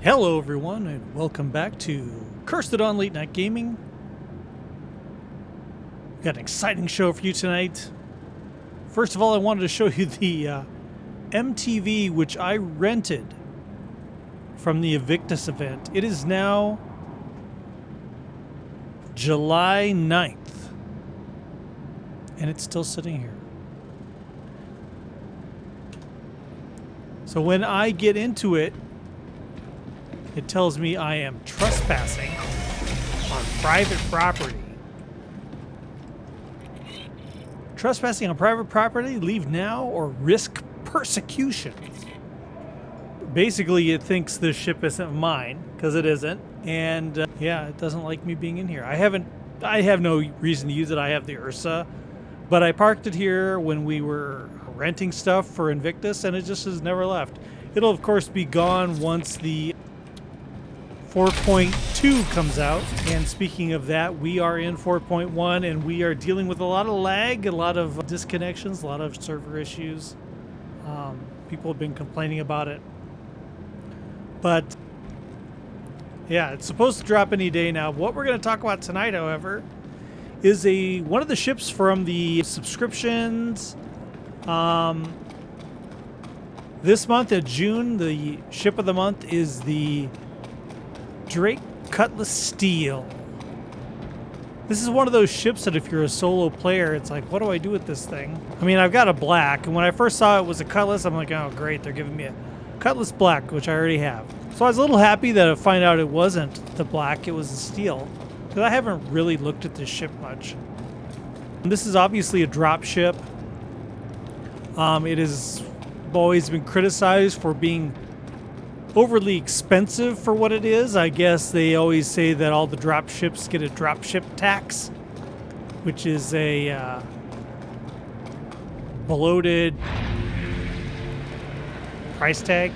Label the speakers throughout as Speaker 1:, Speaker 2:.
Speaker 1: Hello everyone and welcome back to Cursethedawn Late Night Gaming. We've got an exciting show for you tonight. First of all, I wanted to show you the MTV which I rented from the Evictus event. It is now July 9th and it's still sitting here. So when I get into it, it tells me I am trespassing on private property. Trespassing on private property, leave now or risk persecution. Basically, it thinks this ship isn't mine, because it isn't. And yeah, it doesn't like me being in here. I have no reason to use it. I have the Ursa. But I parked it here when we were renting stuff for Invictus, and it just has never left. It'll, of course, be gone once the 4.2 comes out, and speaking of that, we are in 4.1 and we are dealing with a lot of lag, a lot of disconnections, a lot of server issues. People have been complaining about it, but yeah, it's supposed to drop any day now. What we're going to talk about tonight, however, is one of the ships from the subscriptions. This month in June, the ship of the month is the Drake Cutlass Steel. This is one of those ships that if you're a solo player, it's like, what do I do with this thing? I mean, I've got a black, and when I first saw it was a Cutlass, I'm like, oh great, they're giving me a Cutlass black, which I already have. So I was a little happy that I find out it wasn't the black, it was the steel, because I haven't really looked at this ship much. And this is obviously a drop ship. It has always been criticized for being overly expensive for what it is. I guess they always say that all the drop ships get a drop ship tax, which is a bloated price tag.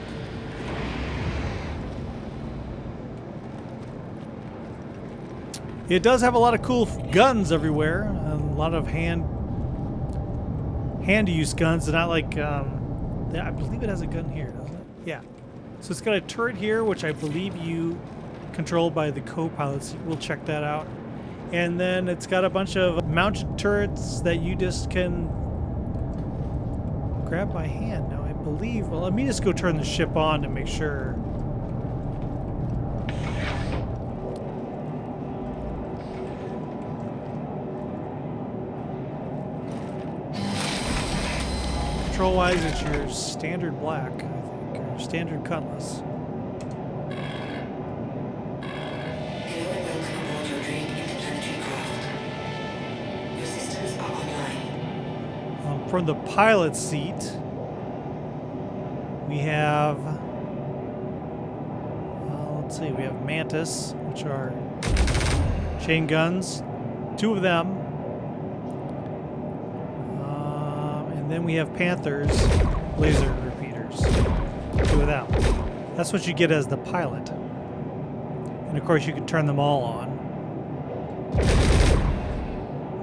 Speaker 1: It does have a lot of cool guns everywhere, a lot of hand-to-use guns, and not like I believe it has a gun here, doesn't it? Yeah. So it's got a turret here, which I believe you control by the co-pilots. We'll check that out. And then it's got a bunch of mounted turrets that you just can grab by hand. Now, I believe... Well, let me just go turn the ship on to make sure. Control-wise, it's your standard black, I think. Standard Cutlass. From the pilot seat, we have, let's see, we have Mantis, which are chain guns, 2 of them. And then we have Panthers, laser repeaters. 2 of them. That's what you get as the pilot. And of course you can turn them all on,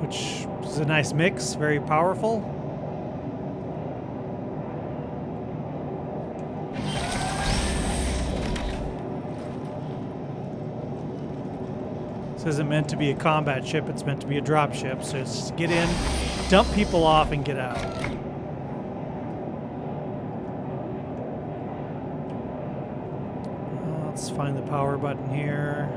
Speaker 1: which is a nice mix, very powerful. This isn't meant to be a combat ship, it's meant to be a drop ship, so it's just get in, dump people off, and get out. Let's find the power button here.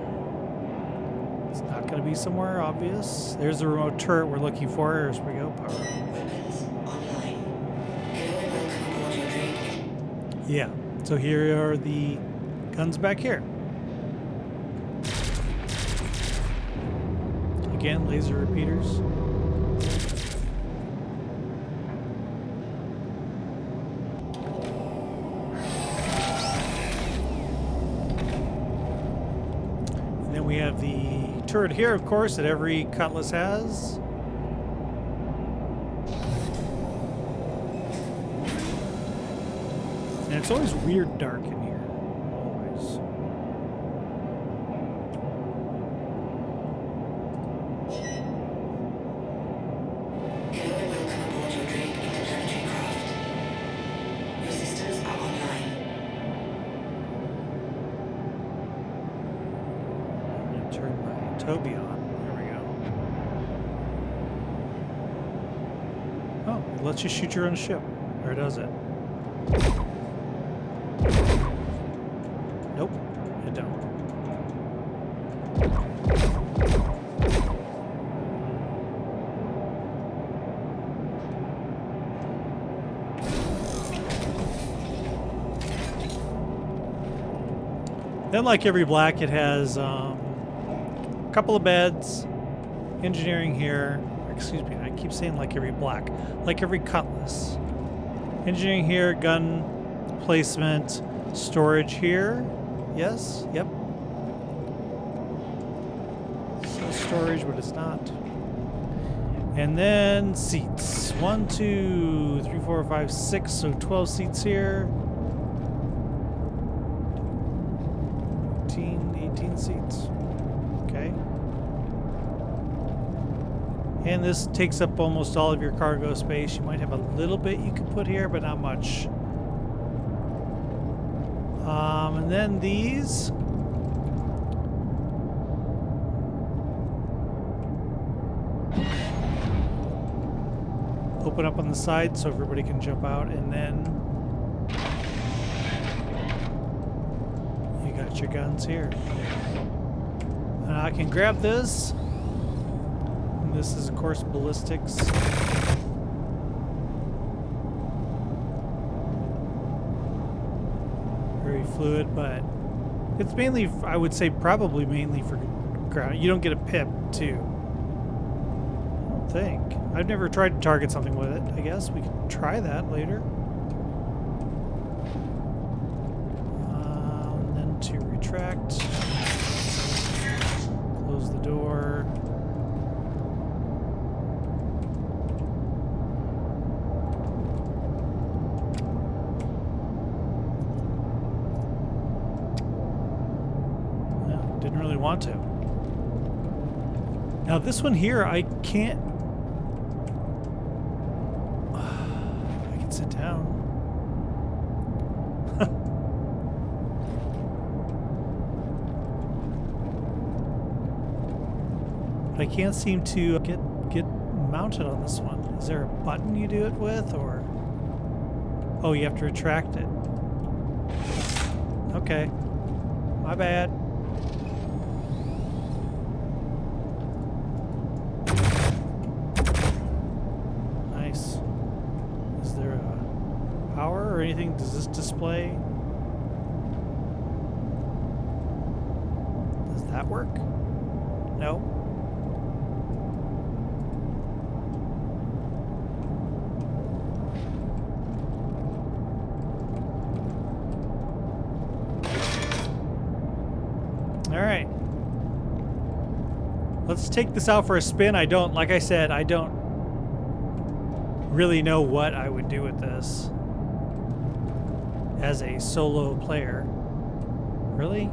Speaker 1: It's not going to be somewhere obvious. There's the remote turret we're looking for. Here's we go. Power. Weapons online. Welcome aboard your Drake. Yeah. So here are the guns back here. Again, laser repeaters. We have the turret here, of course, that every Cutlass has. And it's always weird dark in here. Always. Welcome aboard your Drake interplanetary craft. Your systems are online. Toby on. There we go. Oh, it lets you shoot your own ship. Or does it? Nope, it don't. Then, like every black, it has a couple of beds, engineering here. Excuse me, I keep saying like every black. Like every Cutlass. Engineering here, gun placement, storage here. Yes, yep. So storage, but it's not. And then seats. 1, 2, 3, 4, 5, 6. So 12 seats here. 18 seats. Okay. And this takes up almost all of your cargo space. You might have a little bit you can put here, but not much. And then these. Open up on the side so everybody can jump out, and then you got your guns here. And I can grab this. And this is, of course, ballistics. Very fluid, but it's mainly, I would say, probably mainly for ground. You don't get a pip, too. I don't think. I've never tried to target something with it. I guess we could try that later. And then to retract. Close the door. No, didn't really want to. Now this one here, I can't. I can sit down. But I can't seem to get mounted on this one. Is there a button you do it with, or? Oh, you have to retract it. Okay. My bad. Nice. Is there a power or anything? Does this display? Does that work? No. All right. Let's take this out for a spin. Like I said, I don't really know what I would do with this as a solo player. Really?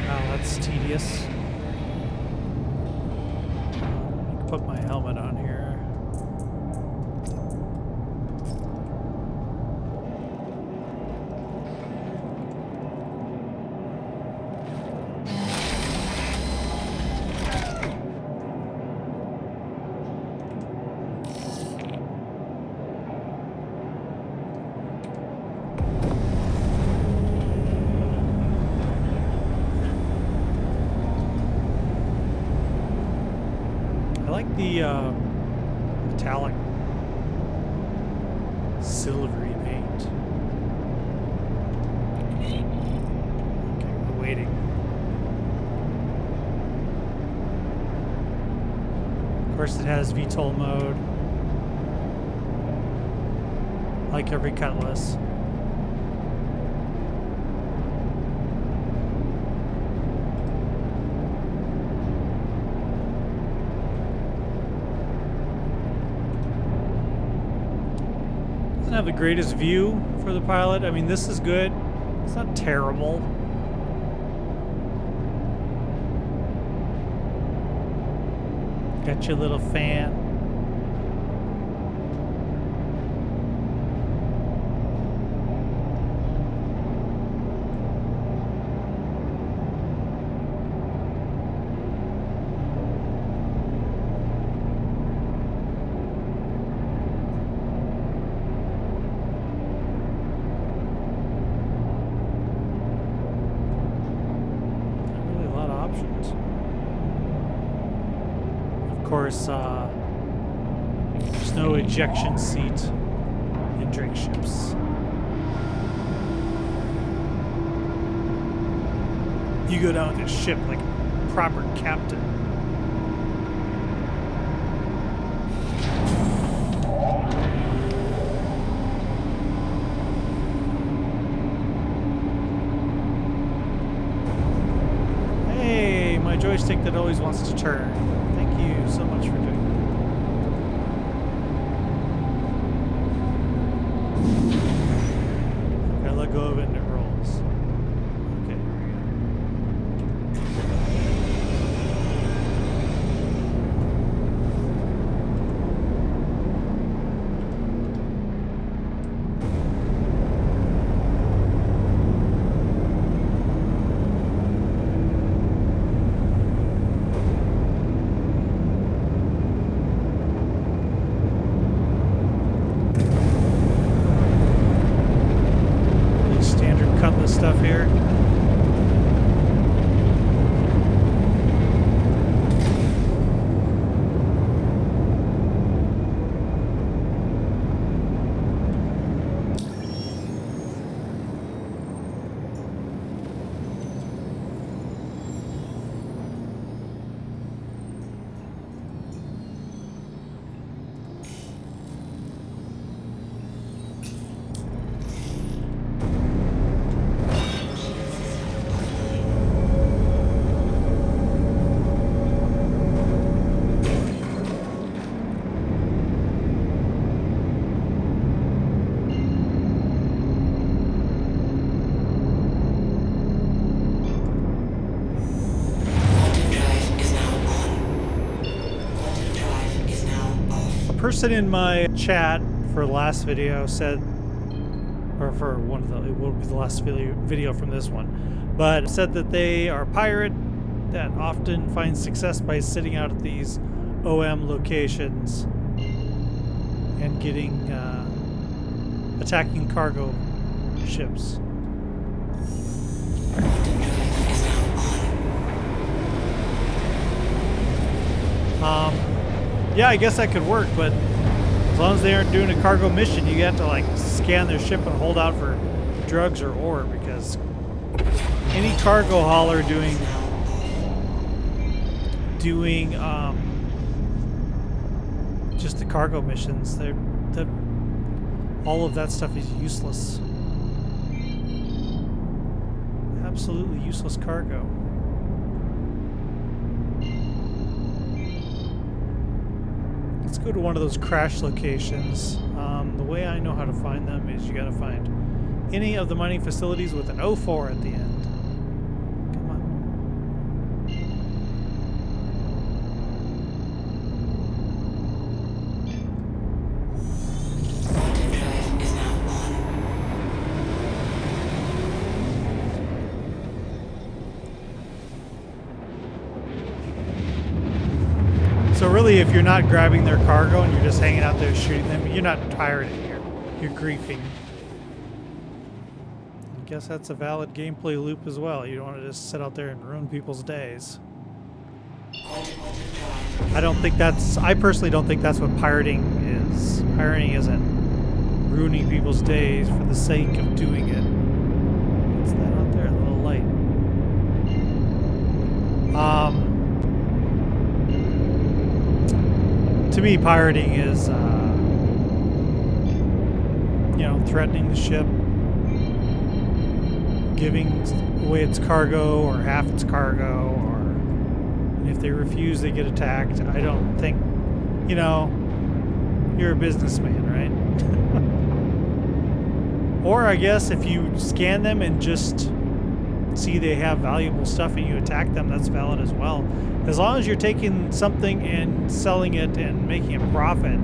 Speaker 1: Oh, that's tedious. Let me put my helmet on here. The metallic silvery paint. Okay, we're waiting. Of course, it has VTOL mode, like every Cutlass. Have the greatest view for the pilot. I mean, this is good. It's not terrible. Got your little fan. course, there's no ejection seat in Drake ships. You go down with the ship like a proper captain. Hey, my joystick that always wants to turn. Thank you so much for doing that. I let go of it and it rolls. Okay, here we go. Cutlass stuff here. Person in my chat for the last video said, or for one of the, it will be the last video from this one, but said that they are a pirate that often finds success by sitting out at these OM locations and getting attacking cargo ships. Yeah, I guess that could work, but as long as they aren't doing a cargo mission, you have to like scan their ship and hold out for drugs or ore, because any cargo hauler doing just the cargo missions, all of that stuff is useless. Absolutely useless cargo. Let's go to one of those crash locations. The way I know how to find them is you gotta find any of the mining facilities with an 04 at the end. Come on. So really, if you're not grabbing their cargo and you're just hanging out there shooting them, you're not pirating, you're griefing. I guess that's a valid gameplay loop as well. You don't want to just sit out there and ruin people's days. I personally don't think that's what pirating is. Pirating isn't ruining people's days for the sake of doing it. What's that out there? A little light. To me, pirating is, threatening the ship, giving away its cargo or half its cargo, or if they refuse, they get attacked. I don't think, you're a businessman, right? Or I guess if you scan them and just see they have valuable stuff and you attack them, that's valid as well. As long as you're taking something and selling it and making a profit.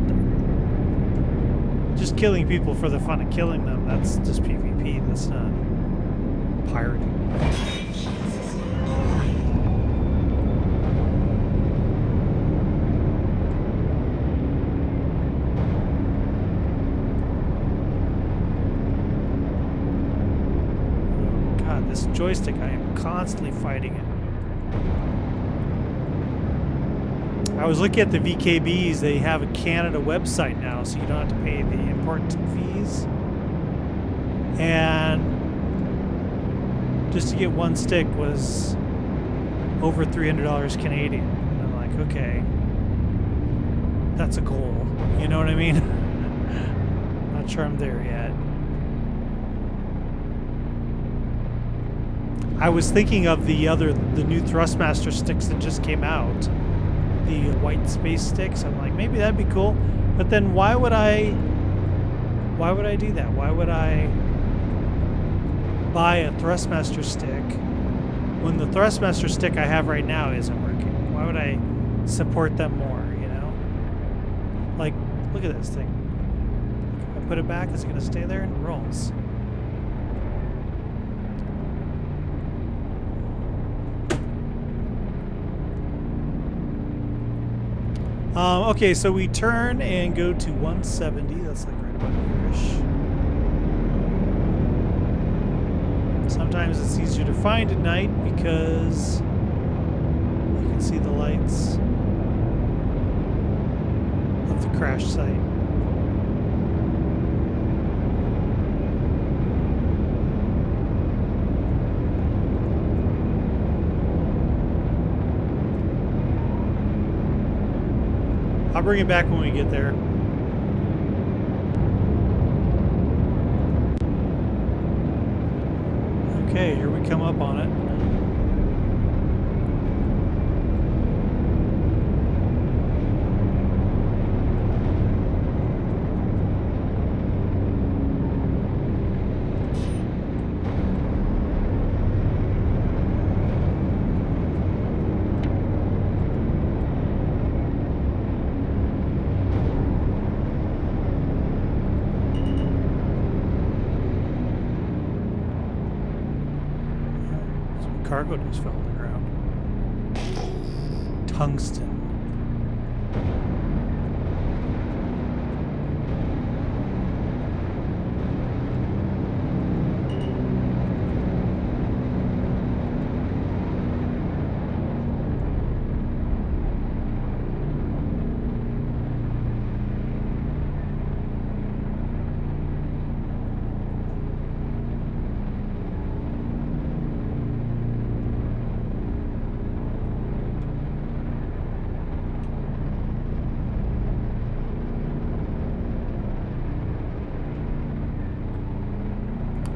Speaker 1: Just killing people for the fun of killing them, that's just PvP, that's not pirating. Oh God, this joystick, I am constantly fighting it. I was looking at the VKBs. They have a Canada website now, so you don't have to pay the import fees. And just to get one stick was over $300 Canadian. And I'm like, okay, that's a goal. You know what I mean? Not sure I'm there yet. I was thinking of the new Thrustmaster sticks that just came out, the white space sticks. I'm like, maybe that'd be cool. But then why would I do that? Why would I buy a Thrustmaster stick when the Thrustmaster stick I have right now isn't working? Why would I support them more, you know? Like, look at this thing. If I put it back, is it going to stay there? And it rolls. Okay, so we turn and go to 170. That's like right about here-ish. Sometimes it's easier to find at night because you can see the lights of the crash site. I'll bring it back when we get there. Okay, here we come up on it. Cargo just fell on the ground. Tungsten.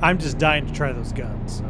Speaker 1: I'm just dying to try those guns, so.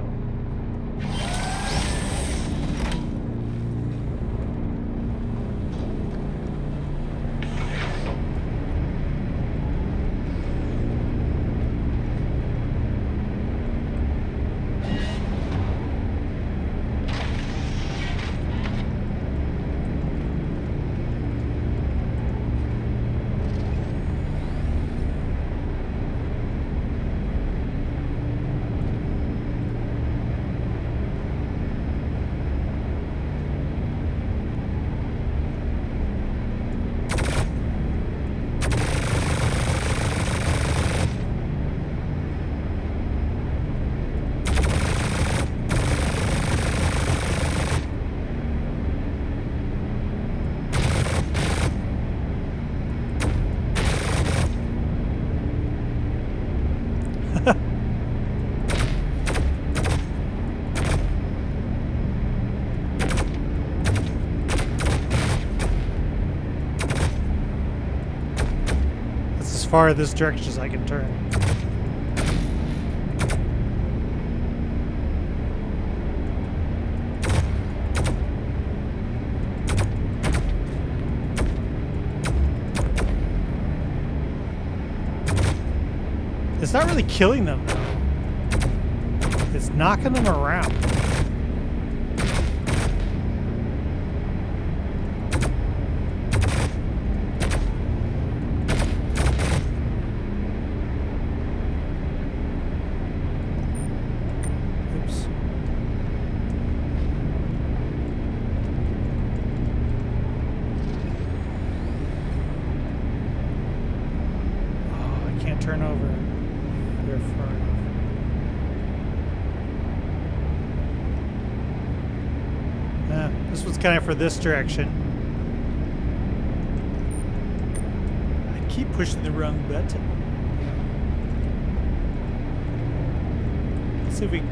Speaker 1: As far this direction as I can turn. It's not really killing them though. It's knocking them around. Turn over. They're far enough. This one's kind of for this direction. keep pushing the wrong button. Let's see if we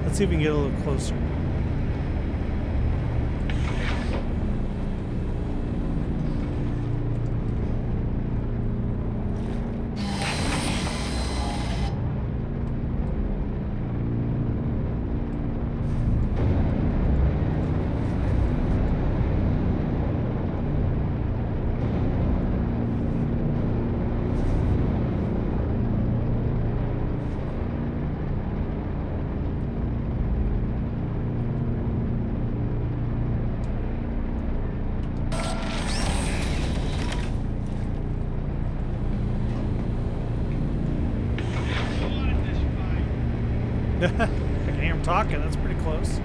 Speaker 1: let's see if we can get a little closer. I can hear him talking. That's pretty close. I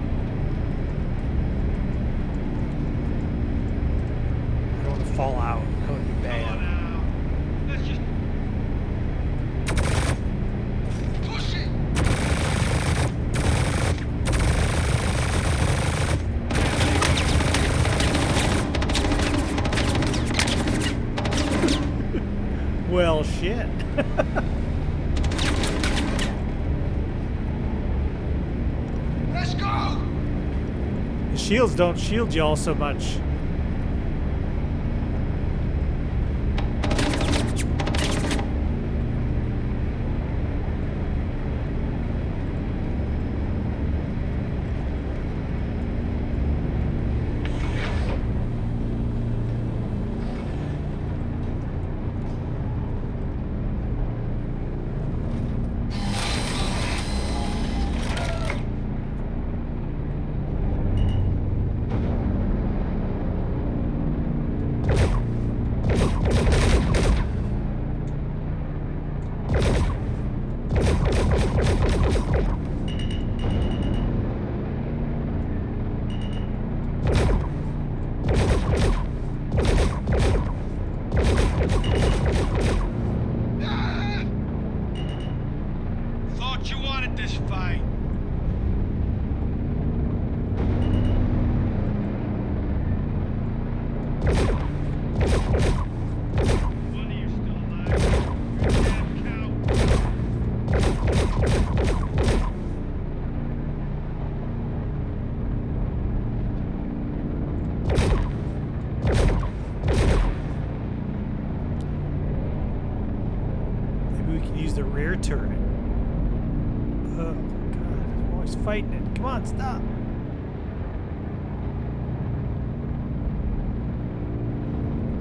Speaker 1: don't want to fall out. That would be bad.
Speaker 2: Let's just push it.
Speaker 1: Well, shit.
Speaker 2: Let's go.
Speaker 1: The shields don't shield you all so much.
Speaker 2: Thought you wanted this fight. One of you still alive. You damn cow.
Speaker 1: Maybe we can use the rear turret. Oh, God. I'm always fighting it. Come on, stop.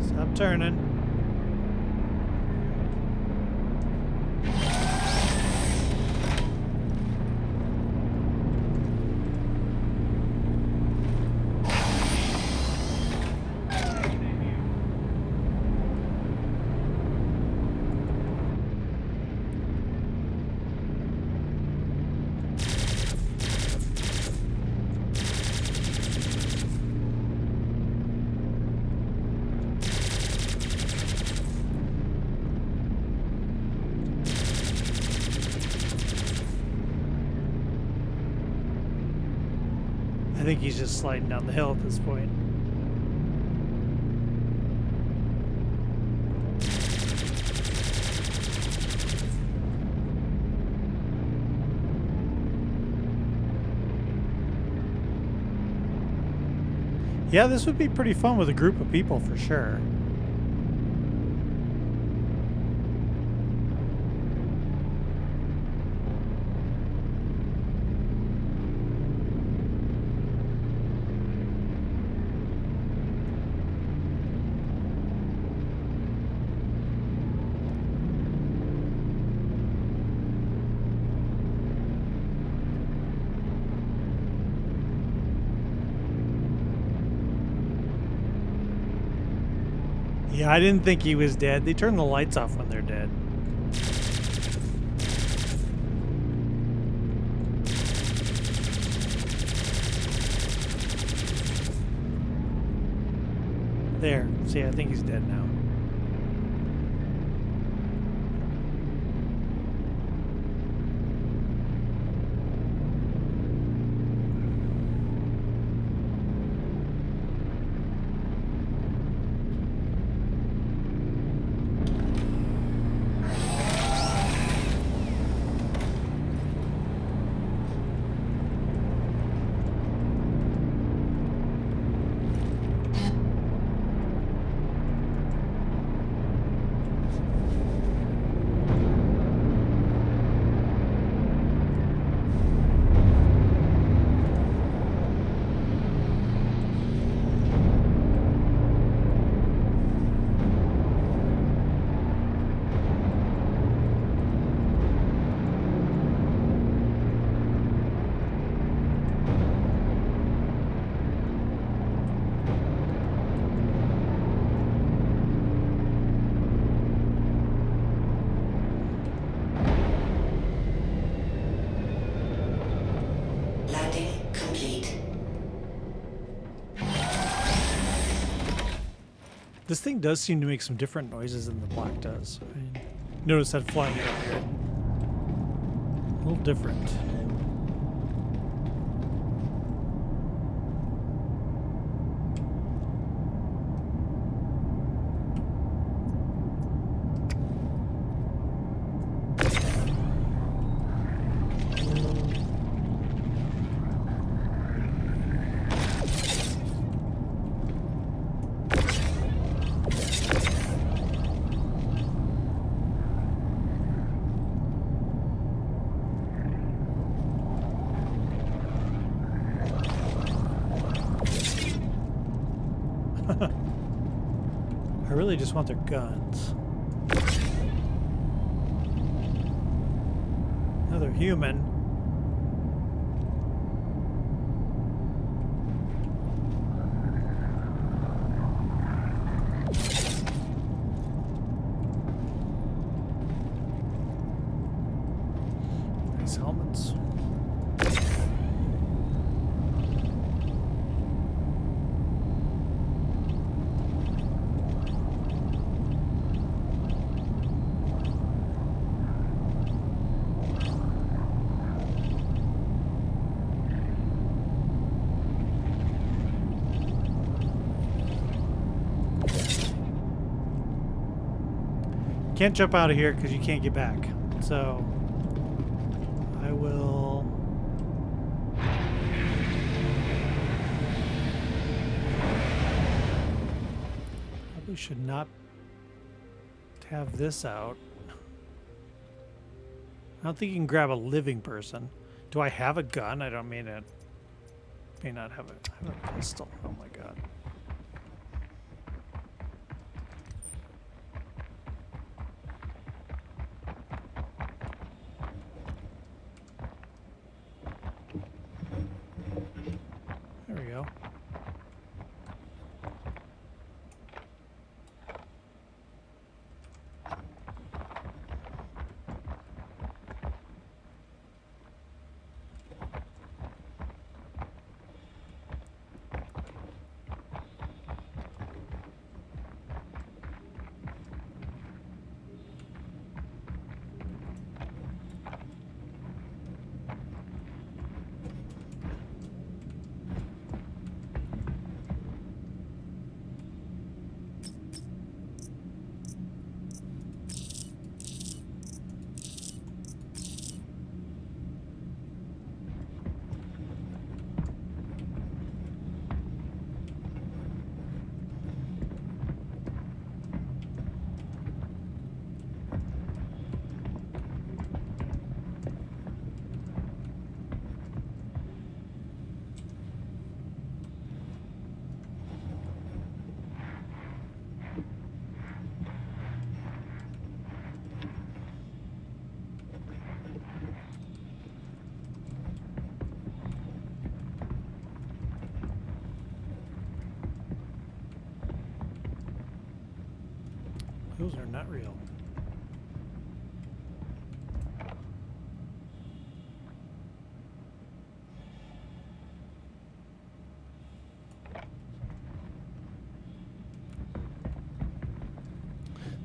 Speaker 1: Stop turning. I think he's just sliding down the hill at this point. Yeah, this would be pretty fun with a group of people for sure. Yeah, I didn't think he was dead. They turn the lights off when they're dead. There. See, I think he's dead now. This thing does seem to make some different noises than the black does. I mean, notice that flying out here. A little different. I really just want their guns. Another human. These helmets. Can't jump out of here because you can't get back. So I will. Probably should not have this out. I don't think you can grab a living person. Do I have a gun? I don't mean it. May not have a pistol. Oh my god. There we go. Those are not real.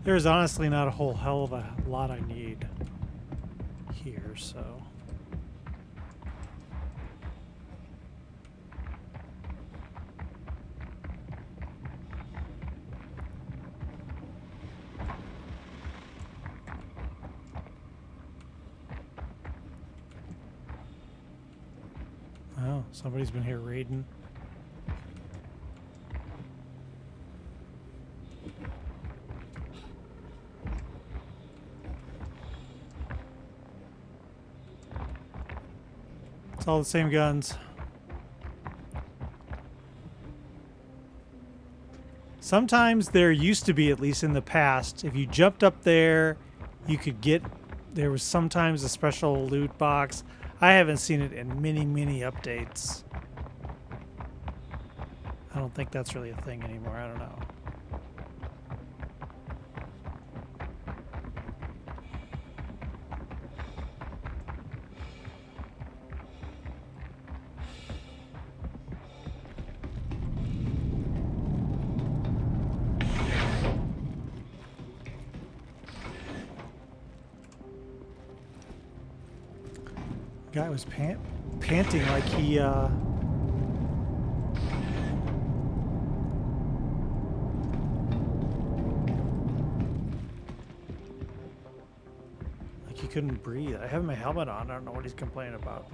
Speaker 1: There's honestly not a whole hell of a lot I need here, so. Oh, somebody's been here raiding. It's all the same guns. Sometimes there used to be, at least in the past, if you jumped up there, you could get, there was sometimes a special loot box. I haven't seen it in many, many updates. I don't think that's really a thing anymore. I don't know. Guy was panting like he couldn't breathe. I have my helmet on. I don't know what he's complaining about.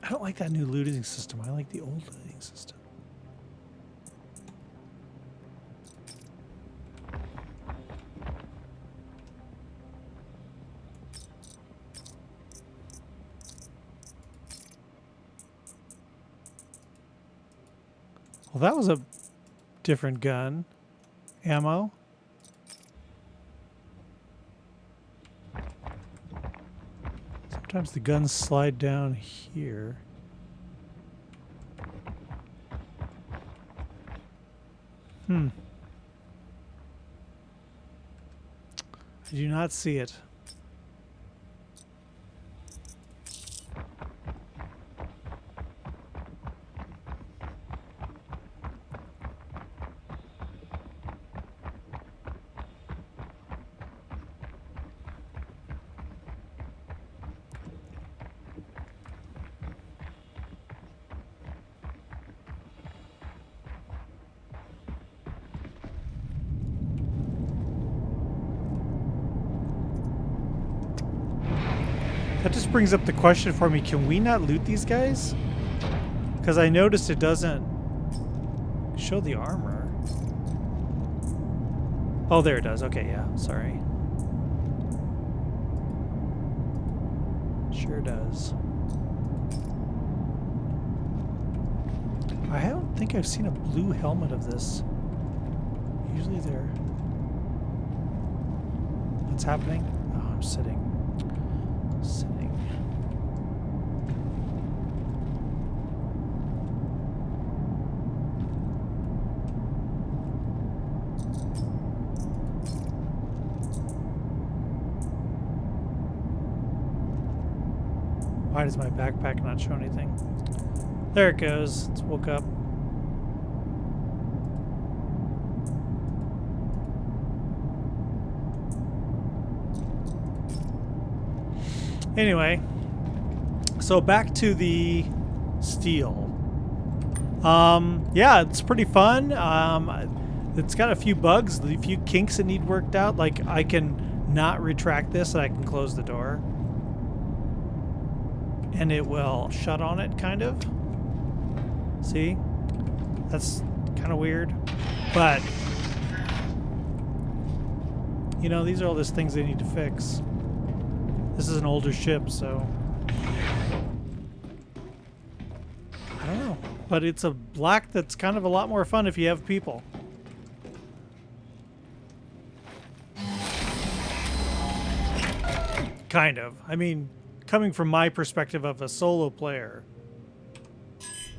Speaker 1: I don't like that new looting system. I like the old looting system. Well, that was a different gun. Ammo. Sometimes the guns slide down here. I do not see it. That just brings up the question for me, can we not loot these guys? Because I noticed it doesn't show the armor. Oh, there it does. Okay, yeah, sorry. Sure does. I don't think I've seen a blue helmet of this. Usually they're... What's happening? Oh, I'm sitting. Why does my backpack not show anything? There it goes. It's woke up. Anyway, so back to the steel. Yeah, it's pretty fun. It's got a few bugs, a few kinks that need worked out. Like I can not retract this and I can close the door. And it will shut on it, kind of. See? That's kind of weird. But, you know, these are all these things they need to fix. This is an older ship, so... I don't know. But it's a black that's kind of a lot more fun if you have people. Kind of. I mean... Coming from my perspective of a solo player.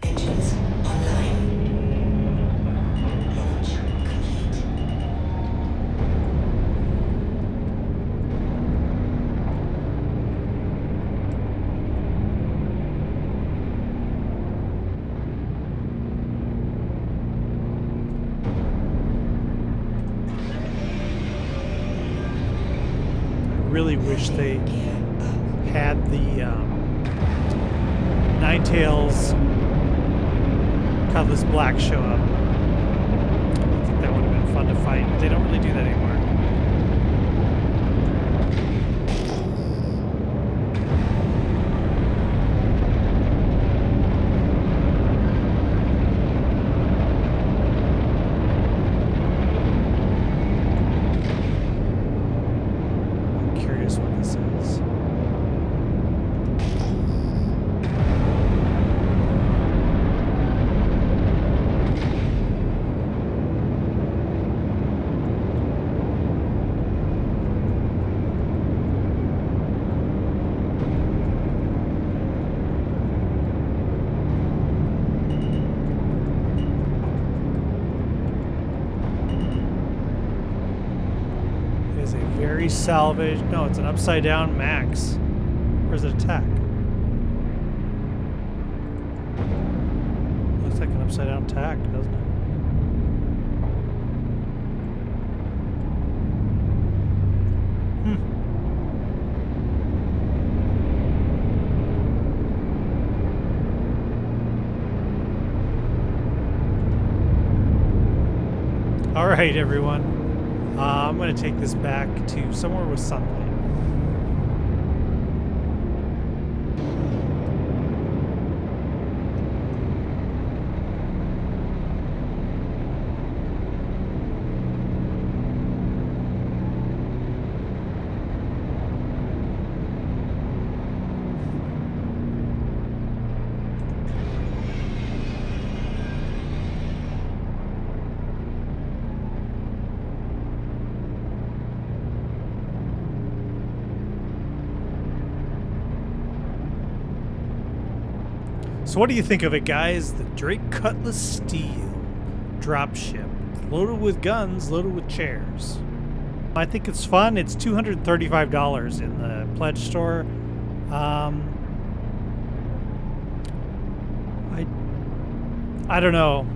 Speaker 3: Engines online. Launch complete.
Speaker 1: I really wish they had the Ninetales Cutlass Black show up. I think that would have been fun to fight, but they don't really do that anymore. I'm curious what this is. is a very salvage. No, it's an upside down max. Where's it attack? Looks like an upside down attack, doesn't it? All right, everyone. I'm going to take this back to somewhere with sunlight. So what do you think of it, guys? The Drake Cutlass Steel dropship. Loaded with guns, loaded with chairs. I think it's fun. It's $235 in the pledge store. I don't know.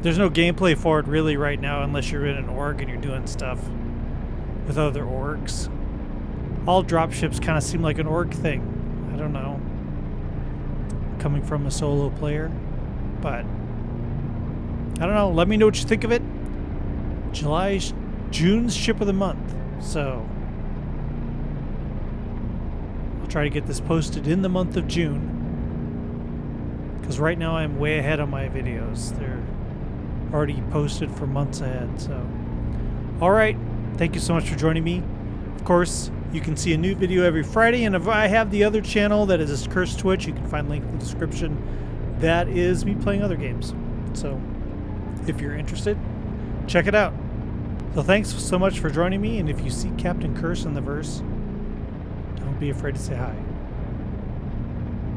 Speaker 1: There's no gameplay for it really right now unless you're in an org and you're doing stuff with other orgs. All dropships kind of seem like an org thing. I don't know. Coming from a solo player, but I don't know. Let me know what you think of it. June's ship of the month, so I'll try to get this posted in the month of June, because right now I'm way ahead on my videos. They're already posted for months ahead. So all right, thank you so much for joining me. Of course, you can see a new video every Friday, and if I have the other channel that is this Cursed Twitch, you can find a link in the description. That is me playing other games. So if you're interested, check it out. So thanks so much for joining me, and if you see Captain Curse in the verse, don't be afraid to say hi.